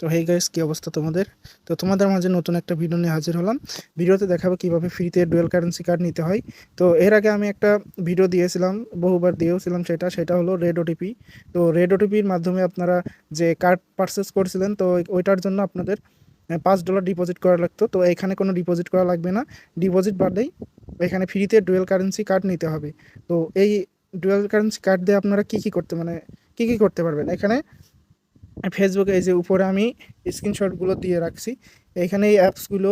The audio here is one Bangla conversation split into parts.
তো হেই গাইস, কি অবস্থা তোমাদের? তো তোমাদের মাঝে নতুন একটা ভিডিও নিয়ে হাজির হলাম। ভিডিওতে দেখাবো কিভাবে ফ্রিতে ডুয়াল কারেন্সি কার্ড নিতে হয়। তো এর আগে আমি একটা ভিডিও দিয়েছিলাম, বহুবার দিয়েওছিলাম, সেটা হলো রেড ওটিপি। তো রেড ওটিপির মাধ্যমে আপনারা যে কার্ড পারচেস করছিলেন, তো ওইটার জন্য আপনাদের $5 ডিপোজিট করা লাগতো। তো এখানে কোনো ডিপোজিট করা লাগবে না, ডিপোজিট বাদেই এখানে ফ্রিতে ডুয়াল কারেন্সি কার্ড নিতে হবে। তো এই ডুয়াল কারেন্সি কার্ড দিয়ে আপনারা কি কি করতে পারবেন এখানে ফেসবুকে, এই যে উপরে আমি স্ক্রিনশটগুলো দিয়ে রাখছি, এখানে এই অ্যাপসগুলো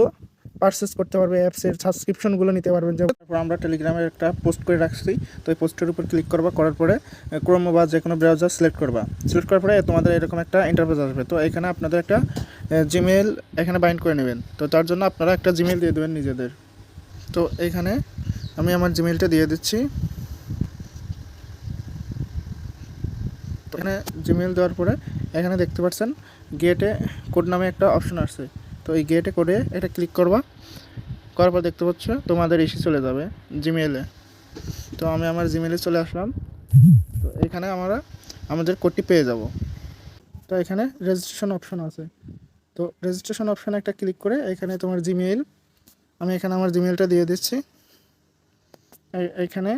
পারচেস করতে পারবে, অ্যাপসের সাবস্ক্রিপশনগুলো নিতে পারবেন। যেমন তারপর আমরা টেলিগ্রামের একটা পোস্ট করে রাখছি, তো এই পোস্টের উপর ক্লিক করবা, করার পরে ক্রোম বা যে কোনো ব্রাউজার সিলেক্ট করবা। সিলেক্ট করার পরে তোমাদের এরকম একটা ইন্টারফেস আসবে। তো এখানে আপনাদের একটা জিমেল এখানে বাইন্ড করে নেবেন। তো তার জন্য আপনারা একটা জিমেল দিয়ে দেবেন নিজেদের। তো এখানে আমি আমার জিমেলটা দিয়ে দিচ্ছি। তো এখানে জিমেল দেওয়ার পরে এখানে দেখতে পাচ্ছেন গেটে কোড নামে একটা অপশন আসছে। তো এই গেটে কোডে এটা ক্লিক করবা, করার পর দেখতে পাচ্ছ তোমাদের ইস্যু চলে যাবে জিমেলে। তো আমি আমার জিমেলে চলে আসলাম। তো এখানে আমরা আমাদের কোডটি পেয়ে যাব। তো এখানে রেজিস্ট্রেশন অপশন আছে। তো রেজিস্ট্রেশন অপশানে একটা ক্লিক করে এখানে তোমার জিমেইল, আমি এখানে আমার জিমেলটা দিয়ে দিচ্ছি। এখানে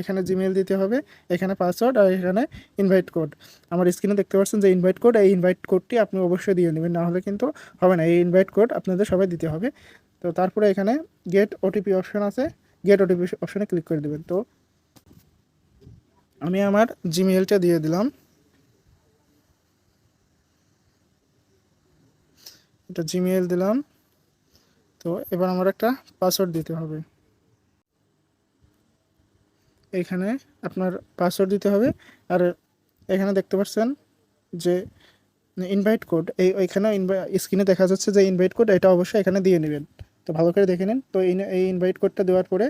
এখানে জিমেল দিতে হবে, এখানে পাসওয়ার্ড, আর এখানে ইনভাইট কোড। আমার স্ক্রিনে দেখতে পাচ্ছেন যে ইনভাইট কোড, এই ইনভাইট কোডটি আপনি অবশ্যই দিয়ে নেবেন, না হলে কিন্তু হবে না। এই ইনভাইট কোড আপনাদের সবাই দিতে হবে। তো তারপরে এখানে গেট ওটিপি অপশন আছে, গেট ওটিপি অপশনে ক্লিক করে দেবেন। তো আমি আমার জিমেলটা দিয়ে দিলাম, এটা জিমেল দিলাম। তো এবার আমার একটা পাসওয়ার্ড দিতে হবে, এখানে আপনার পাসওয়ার্ড দিতে হবে। আর এখানে দেখতে পাচ্ছেন যে ইনভাইট কোড, এইখানে স্ক্রিনে দেখা যাচ্ছে যে ইনভাইট কোড, এটা অবশ্যই এখানে দিয়ে নেবেন। তো ভালো করে দেখে নিন। তো এই ইনভাইট কোডটা দেওয়ার পরে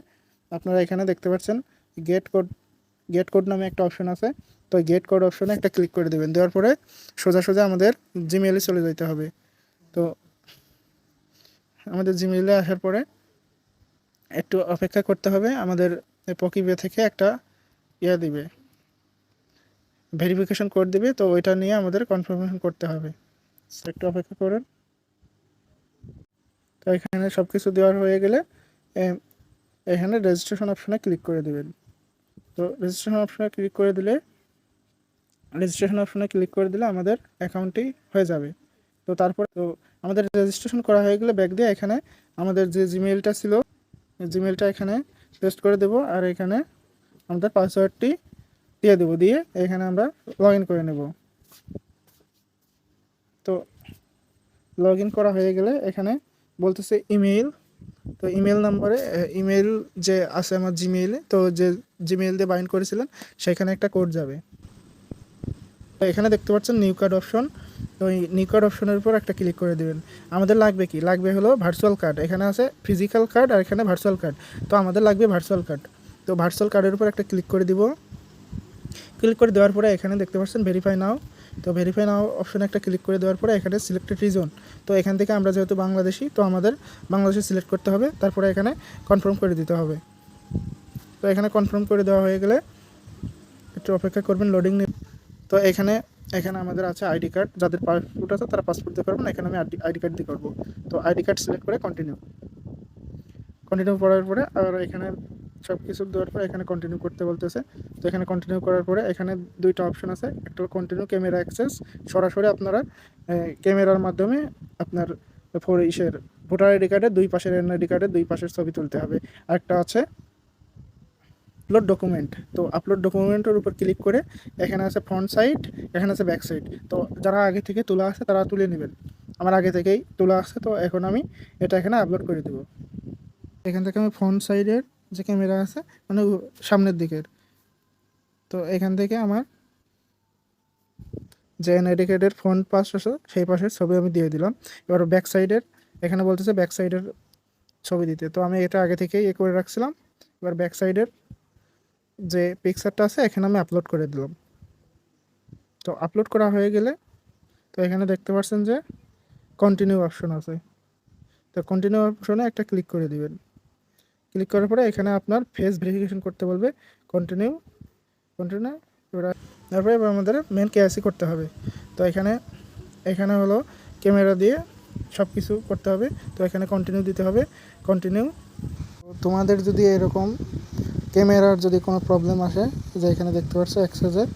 আপনারা এখানে দেখতে পাচ্ছেন গেট কোড, গেট কোড নামে একটা অপশন আছে। তো গেট কোড অপশনে একটা ক্লিক করে দেবেন। দেওয়ার পরে সোজা আমাদের জিমেইলে চলে যেতে হবে। তো আমাদের জিমেইলে আসার পরে একটু অপেক্ষা করতে হবে, আমাদের পকিপে থেকে একটা দিবে, ভেরিফিকেশন কোড দিবে। তো ওইটা নিয়ে আমাদের কনফার্মেশন করতে হবে, একটু অপেক্ষা করেন। তো এখানে সব কিছু দেওয়ার হয়ে গেলে এখানে রেজিস্ট্রেশন অপশনে ক্লিক করে দেবেন। তো রেজিস্ট্রেশন অপশনে ক্লিক করে দিলে আমাদের অ্যাকাউন্টটি হয়ে যাবে। তো তারপর আমাদের রেজিস্ট্রেশন করা হয়ে গেলে ব্যাক দিয়ে এখানে আমাদের যে জিমেইলটা ছিল, জিমেইলটা এখানে পেস্ট করে দেব, আর এখানে আমাদের পাসওয়ার্ডটি দিয়ে দেবো, দিয়ে এখানে আমরা লগ ইন করে নেব। তো লগ ইন করা হয়ে গেলে এখানে বলতেছে ইমেইল। তো ইমেল নাম্বারে ইমেল যে আছে আমার জিমেইলে, তো যে জিমেইল দিয়ে বাইন্ড করেছিলেন সেখানে একটা কোড যাবে। তো এখানে দেখতে পাচ্ছেন নিউ কার্ড অপশন। তো এই নিউ কার্ড অপশনের উপর একটা ক্লিক করে দেবেন। আমাদের লাগবে কি, লাগবে হলো ভার্চুয়াল কার্ড। এখানে আছে ফিজিক্যাল কার্ড আর এখানে ভার্চুয়াল কার্ড। তো আমাদের লাগবে ভার্চুয়াল কার্ড। তো ভার্চুয়াল কার্ডের উপর একটা ক্লিক করে দিব। ক্লিক করে দেওয়ার পরে এখানে দেখতে পাচ্ছেন ভেরিফাই নাও। তো ভেরিফাই নাও অপশনে একটা ক্লিক করে দেওয়ার পরে এখানে সিলেক্টেড রিজন, তো এখান থেকে আমরা যেহেতু বাংলাদেশি, তো আমাদের বাংলাদেশি সিলেক্ট করতে হবে। তারপরে এখানে কনফার্ম করে দিতে হবে। তো এখানে কনফার্ম করে দেওয়া হয়ে গেলে একটু অপেক্ষা করবেন, লোডিং নেবে। তো এখানে আমাদের আছে আইডি কার্ড, যাদের পাসপোর্ট আছে তারা পাসপোর্ট দিয়ে করবেন, এখানে আমি আইডি কার্ড দিয়ে করবো। তো আইডি কার্ড সিলেক্ট করে কন্টিনিউ করার পরে আর এখানে সব কিছু দেওয়ার পরে এখানে কন্টিনিউ করতে বলতেছে। তো এখানে কন্টিনিউ করার পরে এখানে দুইটা অপশন আছে, একটা কন্টিনিউ ক্যামেরা অ্যাক্সেস, সরাসরি আপনারা ক্যামেরার মাধ্যমে আপনার ভোটার আইডি কার্ডের দুই পাশের, এনআইডি কার্ডের দুই পাশের ছবি তুলতে হবে। আরেকটা আছে আপলোড ডকুমেন্ট। তো আপলোড ডকুমেন্টের উপর ক্লিক করে এখানে আছে ফ্রন্ট সাইড, এখানে আছে ব্যাক সাইড। তো যারা আগে থেকে তোলা আছে তারা তুলে নেবেন, আমার আগে থেকেই তোলা আছে। তো এখন আমি এটা এখানে আপলোড করে দেবো। এখান থেকে আমি ফ্রন্ট সাইডের যে ক্যামেরা আছে, মানে সামনের দিকের, তো এখান থেকে আমার যে এনআইডি কার্ডের ফ্রন্ট পাশ আছে সেই পাশের ছবি আমি দিয়ে দিলাম। এবার ব্যাক সাইডের, এখানে বলতেছে ব্যাক সাইডের ছবি দিতে, তো আমি এটা আগে থেকেই করে রাখছিলাম। এবার ব্যাক সাইডের যে পিকচারটা আছে এখানে আমি আপলোড করে দিলাম। তো আপলোড করা হয়ে গেলে তো এখানে দেখতে পাচ্ছেন যে কন্টিনিউ অপশন আছে। তো কন্টিনিউ অপশনে একটা ক্লিক করে দিবেন। ক্লিক করার পরে এখানে আপনার ফেস ভেরিফিকেশন করতে বলবে, কন্টিনিউ। তারপরে এবার আমাদের মেন কেওয়াইসি করতে হবে। তো এখানে হলো ক্যামেরা দিয়ে সব কিছু করতে হবে। তো এখানে কন্টিনিউ দিতে হবে, কন্টিনিউ। তোমাদের যদি এরকম ক্যামেরার যদি কোনো প্রবলেম আসে, যে এখানে দেখতে পাচ্ছ এক্সেসের,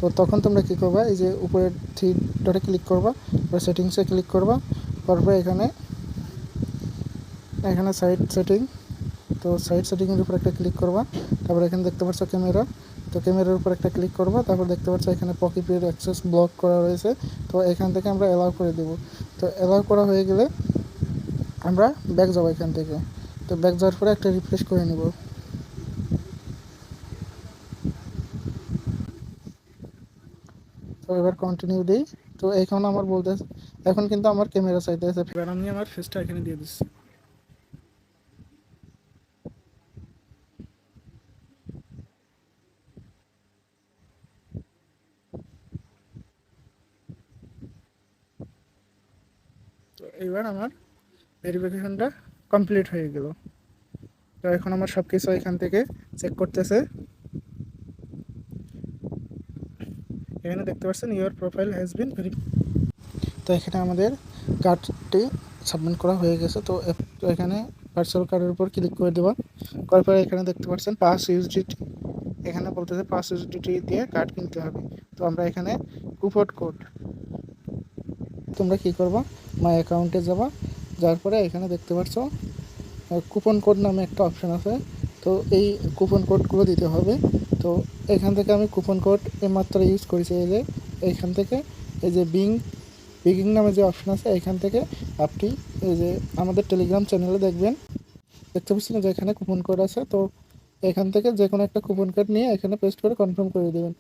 তো তখন তোমরা কী করবা, এই যে উপরের 3 ডটে ক্লিক করবা, তারপর সেটিংসে ক্লিক করবা, তারপরে এখানে সাইড সেটিং, তো সাইড সেটিংয়ের উপর একটা ক্লিক করবা, তারপর এখানে দেখতে পাচ্ছ ক্যামেরা, তো ক্যামেরার উপর একটা ক্লিক করবা, তারপর দেখতে পাচ্ছ এখানে পকিপির অ্যাক্সেস ব্লক করা রয়েছে, তো এখান থেকে আমরা অ্যালাউ করে দেব। তো অ্যালাউ করা হয়ে গেলে আমরা ব্যাক যাবো এখান থেকে। তো ব্যাক যাওয়ার পরে একটা রিফ্রেশ করে নেব। তো এবার কন্টিনিউ দিই। তো এখন আমার বলতে, এখন কিন্তু আমার ক্যামেরা চাইতে আছে, এবার আমি আমার ফেসটা এখানে দিয়ে দিচ্ছি। তো এবার আমার ভেরিফিকেশনটা কমপ্লিট হয়ে গেল। তো এখন আমার সব কিছু এখান থেকে চেক করতেছে। এখানে দেখতে পাচ্ছেন your profile has been verified. তো এখানে আমাদের কার্ডটি সাবমিট করা হয়ে গেছে। তো এখানে ভার্চুয়াল কার্ডের উপর ক্লিক করে দেওয়া, করার পরে এখানে দেখতে পাচ্ছেন 5 ইউএসডিটি, এখানে বলতেছে 5 ইউএসডিটি দিয়ে কার্ড কিনতে হবে। তো আমরা এখানে কুপন কোড, তোমরা কী করবা, মাই অ্যাকাউন্টে যাবা, যার পরে এখানে দেখতে পাচ্ছ কুপন কোড নামে একটা অপশান আছে। তো এই কুপন কোডগুলো দিতে হবে। তো এখান থেকে আমি কুপন কোড মাত্র ইউজ করেছি, এই যে এইখান থেকে এই যে বিগিং নামে যে অপশান আছে, এখান থেকে আপনি এই যে আমাদের টেলিগ্রাম চ্যানেলে দেখতে পাচ্ছেন যে এখানে কুপন কোড আছে। তো এখান থেকে যে কোনো একটা কুপন কোড নিয়ে এখানে পেস্ট করে কনফার্ম করে দেবেন।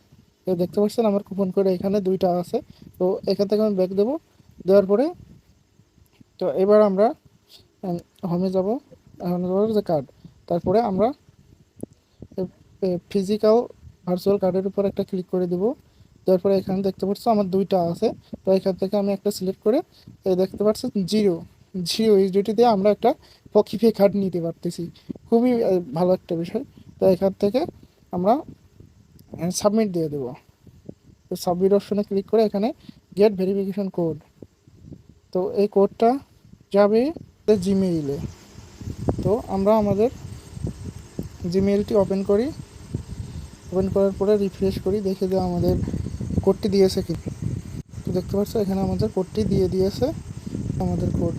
তো দেখতে পাচ্ছেন আমার কুপন কোড এখানে 2টা আছে। তো এখান থেকে আমি ব্যাক দেবো, দেওয়ার পরে তো এবার আমরা হোমে যাব, এখন যে কার্ড, তারপরে আমরা ফিজিক্যাল ভার্চুয়াল কার্ডের উপর একটা ক্লিক করে দেবো। তারপরে এখানে দেখতে পাচ্ছ আমার 2টা আছে। তো এখান থেকে আমি একটা সিলেক্ট করে দেখতে পাচ্ছ জিরো ইউএসডিটি দিয়ে আমরা একটা পকিপে কার্ড নিতে পারতেছি, খুবই ভালো একটা বিষয়। তো এখান থেকে আমরা সাবমিট দিয়ে দেবো। তো সাবমিট অপশনে ক্লিক করে এখানে গেট ভেরিফিকেশন কোড, তো এই কোডটা যাবে জিমেইলে। তো আমরা আমাদের জিমেইলটি ওপেন করি, ওপেন করার পরে রিফ্রেশ করি, দেখে যে আমাদের কোডটি দিয়েছে কি। তো দেখতে পাচ্ছ এখানে আমাদের কোডটি দিয়ে দিয়েছে, আমাদের কোড।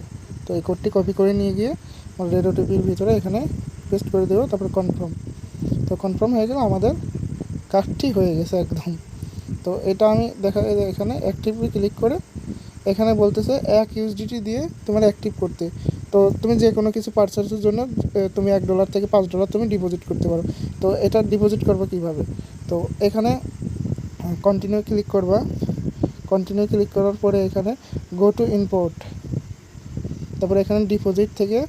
তো এই কোডটি কপি করে নিয়ে গিয়ে রেড ওটিপির ভিতরে এখানে পেস্ট করে দেবো, তারপর কনফার্ম। তো কনফার্ম হয়ে গেলে আমাদের কাজটি হয়ে গেছে একদম। তো এটা আমি এখানে অ্যাক্টিভলি ক্লিক করে এখানে বলতেছে 1 ইউএসডিটি দিয়ে তোমার অ্যাক্টিভ করতে। তো তুমি যে কোনো কিছু পারচেসের জন্য তুমি $1 থেকে $5 তুমি ডিপোজিট করতে পারো। তো এটা ডিপোজিট করবো কীভাবে, তো এখানে কন্টিনিউ ক্লিক করবা, কন্টিনিউ ক্লিক করার পরে এখানে গো টু ইম্পোর্ট, তারপরে এখানে ডিপোজিট থেকে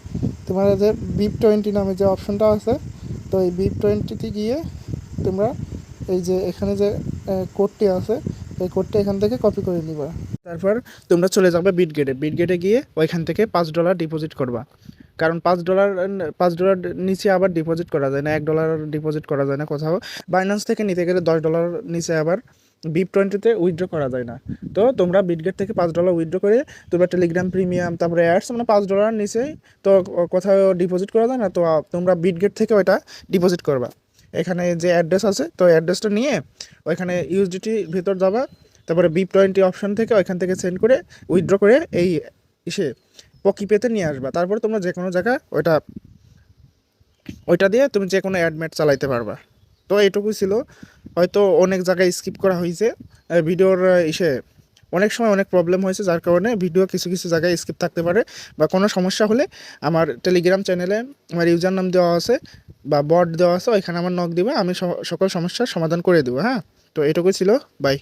তোমার যে BIP20 নামে যে অপশনটা আছে, তো এই BIP20তে গিয়ে তোমরা এই যে এখানে যে কোডটি আছে, এই কোডটা এখান থেকে কপি করে নিবা। তারপর তোমরা চলে যাবে বিটগেটে গিয়ে ওইখান থেকে $5 ডিপোজিট করবা। কারণ $5 নিচে আবার ডিপোজিট করা যায় না, $1 ডিপোজিট করা যায় না কোথাও। বাইন্যান্স থেকে নিতে গেলে $10 নিচে আবার BIP20তে উইথড্র করা যায় না। তো তোমরা বিটগেট থেকে $5 উইথড্র করে তোমরা টেলিগ্রাম প্রিমিয়াম, তারপরে অ্যাডস, মানে $5 নিচেই তো কোথাও ডিপোজিট করা যায় না। তো তোমরা বিটগেট থেকে ওইটা ডিপোজিট করবা। এখানে যে অ্যাড্রেস আছে, তো অ্যাড্রেসটা নিয়ে ওইখানে ইউএসডিটি ভিতর যাবা, তারপরে BIP20 অপশন থেকে ওইখান থেকে সেন্ড করে উইথড্র করে এই পকিপেতে নিয়ে আসবা। তারপরে তোমরা যে কোনো জায়গায় ওইটা দিয়ে তুমি যে কোনো অ্যাডমেট চালাইতে পারবা। তো এইটুকুই ছিল, হয়তো অনেক জায়গায় স্কিপ করা হয়েছে ভিডিওর অনেক সময় অনেক প্রবলেম হয়েছে, যার কারণে ভিডিও কিছু কিছু জায়গায় স্কিপ থাকতে পারে। বা কোনো সমস্যা হলে আমার টেলিগ্রাম চ্যানেলে আমার ইউজার নাম দেওয়া আছে বা বট দেওয়া আছে, ওইখানে আমার নক দিবে, আমি সকল সমস্যার সমাধান করে দেবো। হ্যাঁ, তো এটুকুই ছিল, বাই।